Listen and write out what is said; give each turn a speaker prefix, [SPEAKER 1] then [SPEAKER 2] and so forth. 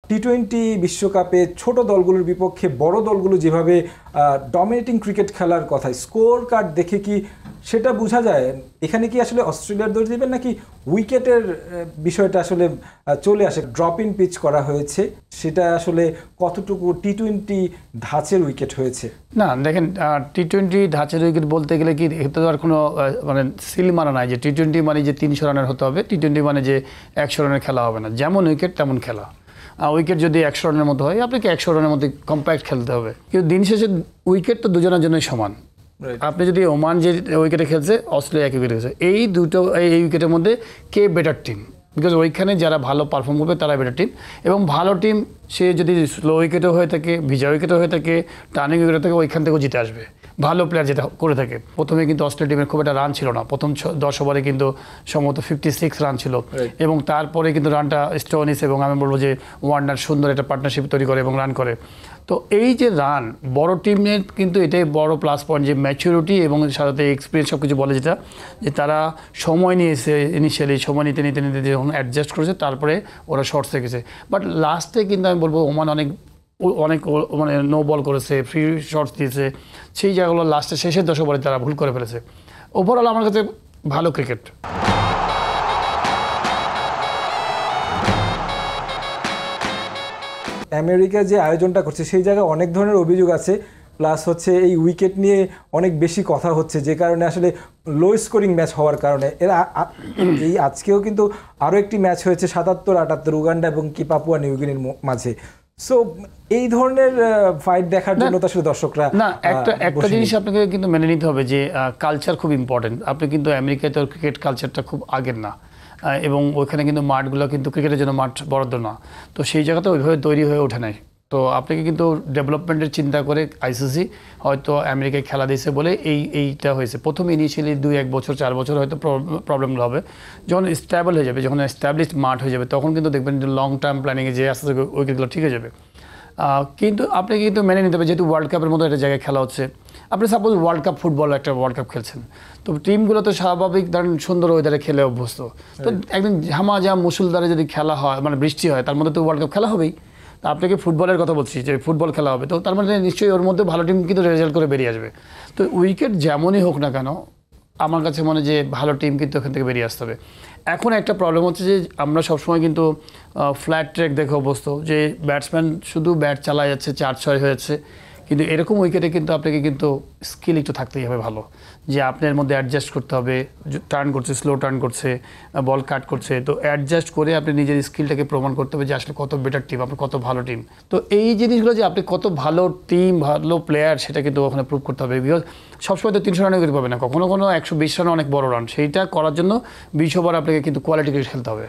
[SPEAKER 1] টি-20 বিশ্বকাপে ছোট দলগুলোর বিপক্ষে বড় দলগুলো যেভাবে ডমিনেটিং ক্রিকেট খেলার কথা, স্কোর কার্ড দেখে কি সেটা বোঝা যায়? এখানে কি আসলে অস্ট্রেলিয়ার দোষ দিবেন নাকি উইকেটের বিষয়টা আসলে চলে আসে? ড্রপ ইন পিচ করা হয়েছে, সেটা আসলে কতটুকু টি-20 ধাঁচের উইকেট হয়েছে?
[SPEAKER 2] না দেখেন, টি-20 ধাঁচের উইকেট বলতে গেলে কি এতে আর কোনো মানে সিল মানা নাই যে টি-20 মানে যে 300 রানের হতে হবে, টি-20 মানে যে 100 রানের খেলা হবে না। যেমন উইকেট তেমন খেলা। উইকেট যদি 100 রানের মতো হয়, আপনাকে 100 রানের মধ্যে কম্প্যাক্ট খেলতে হবে। কিন্তু দিন শেষে উইকেট তো দুজনের জন্যই সমান। আপনি যদি ওমান যে উইকেটে খেলছে, অস্ট্রেলিয়া এক উইকেটে খেলছে, এই দুটো এই উইকেটের মধ্যে কে বেটার টিম? বিকজ ওইখানে যারা ভালো পারফর্ম করবে তারা বেটার টিম। এবং ভালো টিম সে যদি স্লো উইকেটও হয়ে থাকে, ভিজা উইকেটও হয়ে থাকে, টার্নিং উইকেটও থাকে, ওইখান থেকেও জিতে আসবে ভালো প্লেয়ার যেটা করে থাকে। প্রথমে কিন্তু অস্ট্রেলিয়া টিমের খুব একটা রান ছিল না, প্রথম 10 ওভারে কিন্তু সম্ভবত 56 রান ছিল। এবং তারপরে কিন্তু রানটা স্টোনিস এবং আমি বলবো যে ওয়ার্নার সুন্দর একটা পার্টনারশিপ তৈরি করে এবং রান করে। তো এই যে রান, বড় টিমের কিন্তু এটাই বড় প্লাস পয়েন্ট যে ম্যাচুরিটি এবং সাথে এক্সপিরিয়েন্স সব কিছু বলে, যেটা যে তারা সময় নিয়েছে, ইনিশিয়ালি সময় নিতে নিতে নিতে যখন অ্যাডজাস্ট করেছে তারপরে ওরা শর্টস রেখেছে। বাট লাস্টে কিন্তু আমি বলবো ওমান অনেক মানে নো বল করেছে, ফ্রি শটস দিয়েছে, সেই জায়গাগুলো লাস্টে শেষের 10 ওভারে তারা ভুল করে ফেলেছে। ওভারঅল আমার কাছে ভালো ক্রিকেট।
[SPEAKER 1] আমেরিকা যে আয়োজনটা করছে সেই জায়গায় অনেক ধরনের অভিযোগ আছে, প্লাস হচ্ছে এই উইকেট নিয়ে অনেক বেশি কথা হচ্ছে, যে কারণে আসলে লো স্কোরিং ম্যাচ হওয়ার কারণে এরা এই আজকেও কিন্তু আরও একটি ম্যাচ হয়েছে 77-78 উগান্ডা এবং কি পাপুয়া নিউগিনির মাঝে। সো এই ধরনের ফাইট দেখার জন্য তো আসলে দর্শকরা
[SPEAKER 2] না, একটা জিনিস আপনাকে কিন্তু মেনে নিতে হবে যে কালচার খুব ইম্পর্টেন্ট। আপনি কিন্তু আমেরিকায় তো ক্রিকেট কালচারটা খুব আগের না, এবং ওইখানে কিন্তু মাঠগুলো কিন্তু ক্রিকেটের জন্য মাঠ বরাদ্দ না, তো সেই জায়গাতে ওইভাবে তৈরি হয়ে ওঠে নাই। তো আপনাকে কিন্তু ডেভেলপমেন্টের চিন্তা করে আইসিসি হয়তো আমেরিকায় খেলা দিয়েছে বলে এইটা হয়েছে। প্রথমে ইনিশিয়ালি 2-1 বছর 4 বছর হয়তো প্রবলেমগুলো হবে। যখন স্টেবল হয়ে যাবে, যখন এস্টাবলিশড মাঠ হয়ে যাবে, তখন কিন্তু দেখবেন যে লং টার্ম প্ল্যানিংয়ে যে আস্তে আস্তে উইকেটগুলো ঠিক হয়ে যাবে। কিন্তু আপনাকে কিন্তু মেনে নিতে হবে, যেহেতু ওয়ার্ল্ড কাপের মতো একটা জায়গায় খেলা হচ্ছে। আপনি সাপোজ ওয়ার্ল্ড কাপ ফুটবল একটা ওয়ার্ল্ড কাপ খেলছেন, তো টিমগুলো তো স্বাভাবিক ধরেন সুন্দর ওয়েদারে খেলে অভ্যস্ত। তো একদিন ঝামাঝাম মুসুলধারে যদি খেলা হয়, মানে বৃষ্টি হয়, তার মধ্যে তো ওয়ার্ল্ড কাপ খেলা হবেই। তো আপনাকে ফুটবলের কথা বলছি যে ফুটবল খেলা হবে, তো তার মানে নিশ্চয়ই ওর মধ্যে ভালো টিম কিন্তু রেজাল্ট করে বেরিয়ে আসবে। তো উইকেট যেমনই হোক না কেন, আমার কাছে মনে হয় যে ভালো টিম কিন্তু ওখান থেকে বেরিয়ে আসতে হবে। এখন একটা প্রবলেম হচ্ছে যে আমরা সবসময় কিন্তু ফ্ল্যাট ট্র্যাক দেখে অভ্যস্ত, যে ব্যাটসম্যান শুধু ব্যাট চালায় যাচ্ছে, 4-6 হয়েছে। কিন্তু এরকম উইকেটে কিন্তু আপনাকে কিন্তু স্কিল একটু থাকতেই হবে ভালো, যে আপনার মধ্যে অ্যাডজাস্ট করতে হবে। টার্ন করছে, স্লো টার্ন করছে, বল কাট করছে, তো অ্যাডজাস্ট করে আপনি নিজের স্কিলটাকে প্রমাণ করতে হবে যে আসলে কত বেটার টিম, আপনার কত ভালো টিম। তো এই জিনিসগুলো যে আপনি কত ভালো টিম, ভালো প্লেয়ার, সেটা কিন্তু ওখানে প্রুভ করতে হবে। বিকজ সবসময় তো 300 রানে উইকেট পাবে না, কখনো 120 রানে অনেক বড় রান। সেইটা করার জন্য 20 ওভার আপনাকে কিন্তু কোয়ালিটি ক্রিকেট খেলতে হবে।